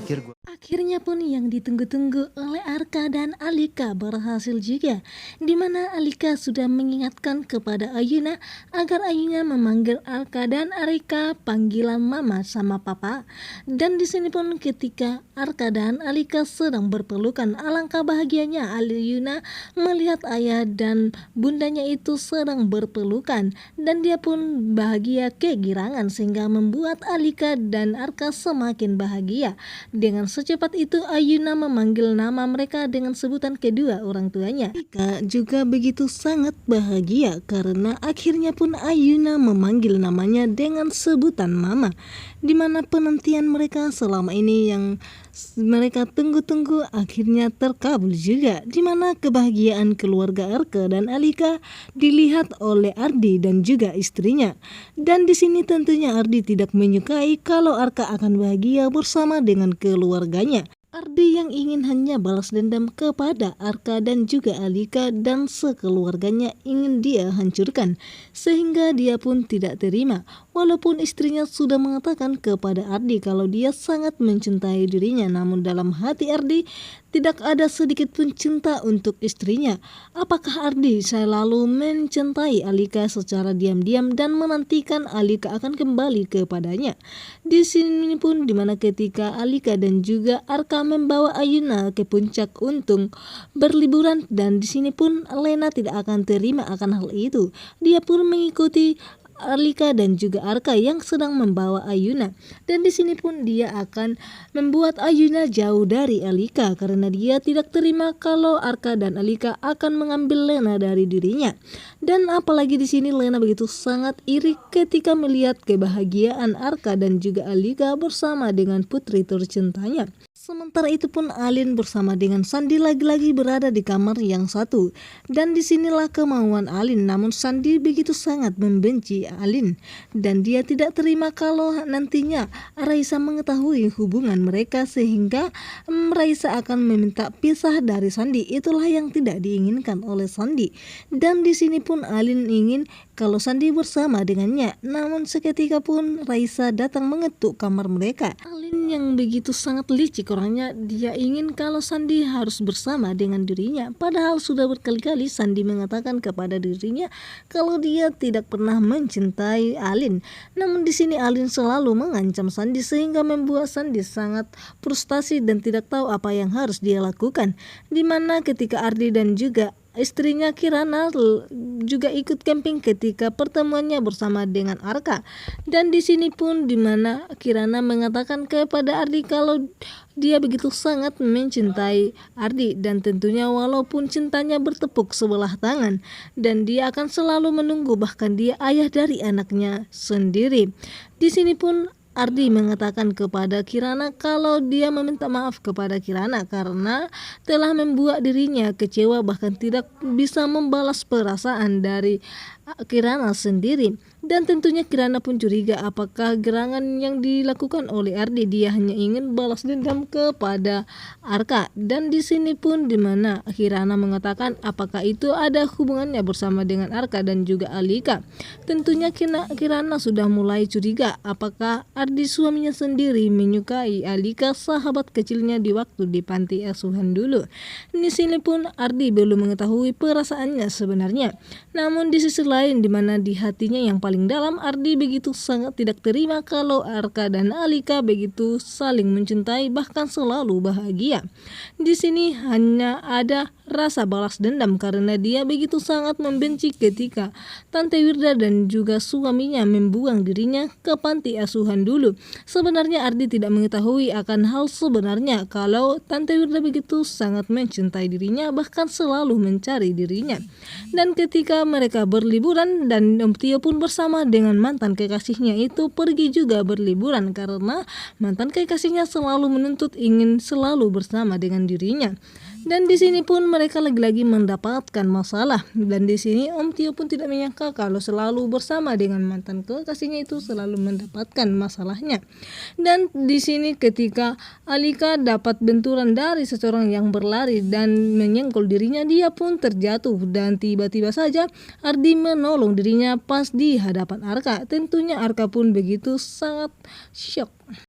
pikir gue. Akhirnya pun yang ditunggu-tunggu oleh Arka dan Alika berhasil juga, di mana Alika sudah mengingatkan kepada Ayuna agar Ayuna memanggil Arka dan Arika panggilan mama sama papa. Dan di sini pun ketika Arka dan Alika sedang berpelukan, alangkah bahagianya Ayuna melihat ayah dan bundanya itu sedang berpelukan, dan dia pun bahagia kegirangan sehingga membuat Alika dan Arka semakin bahagia. Dengan secepat itu Ayuna memanggil nama mereka dengan sebutan kedua orang tuanya. Alika juga begitu sangat bahagia karena akhirnya pun Ayuna memanggil namanya dengan sebutan mama, di mana penantian mereka selama ini yang mereka tunggu-tunggu akhirnya terkabul juga, di mana kebahagiaan keluarga Arka dan Alika dilihat oleh Ardi dan juga istrinya. Dan di sini tentunya Ardi tidak menyukai kalau Arka akan bahagia bersama dengan keluarganya. Ardi yang ingin hanya balas dendam kepada Arka dan juga Alika dan sekeluarganya ingin dia hancurkan, sehingga dia pun tidak terima walaupun istrinya sudah mengatakan kepada Ardi kalau dia sangat mencintai dirinya, namun dalam hati Ardi tidak ada sedikit pun cinta untuk istrinya. Apakah Ardi selalu mencintai Alika secara diam-diam dan menantikan Alika akan kembali kepadanya? Di sini pun dimana ketika Alika dan juga Arka membawa Ayuna ke puncak untuk berliburan, dan di sini pun Lena tidak akan terima akan hal itu. Dia pun mengikuti Alika dan juga Arka yang sedang membawa Ayuna, dan di sini pun dia akan membuat Ayuna jauh dari Alika karena dia tidak terima kalau Arka dan Alika akan mengambil Lena dari dirinya. Dan apalagi di sini Lena begitu sangat iri ketika melihat kebahagiaan Arka dan juga Alika bersama dengan putri tercintanya. Sementara itu pun Alin bersama dengan Sandi lagi-lagi berada di kamar yang satu, dan disinilah kemauan Alin, namun Sandi begitu sangat membenci Alin dan dia tidak terima kalau nantinya Raisa mengetahui hubungan mereka sehingga Raisa akan meminta pisah dari Sandi. Itulah yang tidak diinginkan oleh Sandi, dan di sini pun Alin ingin kalau Sandi bersama dengannya, namun seketika pun Raisa datang mengetuk kamar mereka. Alin yang begitu sangat licik orangnya, dia ingin kalau Sandi harus bersama dengan dirinya, padahal sudah berkali-kali Sandi mengatakan kepada dirinya kalau dia tidak pernah mencintai Alin. Namun di sini Alin selalu mengancam Sandi sehingga membuat Sandi sangat frustasi dan tidak tahu apa yang harus dia lakukan. Dimana ketika Ardi dan juga istrinya Kirana juga ikut camping ketika pertemuannya bersama dengan Arka, dan di sini pun dimana Kirana mengatakan kepada Ardi kalau dia begitu sangat mencintai Ardi, dan tentunya walaupun cintanya bertepuk sebelah tangan dan dia akan selalu menunggu, bahkan dia ayah dari anaknya sendiri. Di sini pun Ardi mengatakan kepada Kirana kalau dia meminta maaf kepada Kirana karena telah membuat dirinya kecewa, bahkan tidak bisa membalas perasaan dari Kirana sendiri. Dan tentunya Kirana pun curiga apakah gerangan yang dilakukan oleh Ardi dia hanya ingin balas dendam kepada Arka. Dan di sini pun dimana Kirana mengatakan apakah itu ada hubungannya bersama dengan Arka dan juga Alika. Tentunya Kirana sudah mulai curiga apakah Ardi suaminya sendiri menyukai Alika, sahabat kecilnya di waktu di panti asuhan dulu. Di sini pun Ardi belum mengetahui perasaannya sebenarnya. Namun di sisi lain dimana di hatinya yang paling dalam Ardi begitu sangat tidak terima kalau Arka dan Alika begitu saling mencintai bahkan selalu bahagia. Di sini hanya ada rasa balas dendam karena dia begitu sangat membenci ketika Tante Wirda dan juga suaminya membuang dirinya ke panti asuhan dulu. Sebenarnya Ardi tidak mengetahui akan hal sebenarnya kalau Tante Wirda begitu sangat mencintai dirinya bahkan selalu mencari dirinya. Dan ketika mereka berliburan dan Om Tio pun bersama dengan mantan kekasihnya itu pergi juga berliburan karena mantan kekasihnya selalu menuntut ingin selalu bersama dengan dirinya. Dan di sini pun mereka lagi-lagi mendapatkan masalah, dan di sini Om Tio pun tidak menyangka kalau selalu bersama dengan mantan kekasihnya itu selalu mendapatkan masalahnya. Dan di sini ketika Alika dapat benturan dari seseorang yang berlari dan menyenggol dirinya, dia pun terjatuh dan tiba-tiba saja Ardi menolong dirinya pas di hadapan Arka. Tentunya Arka pun begitu sangat syok.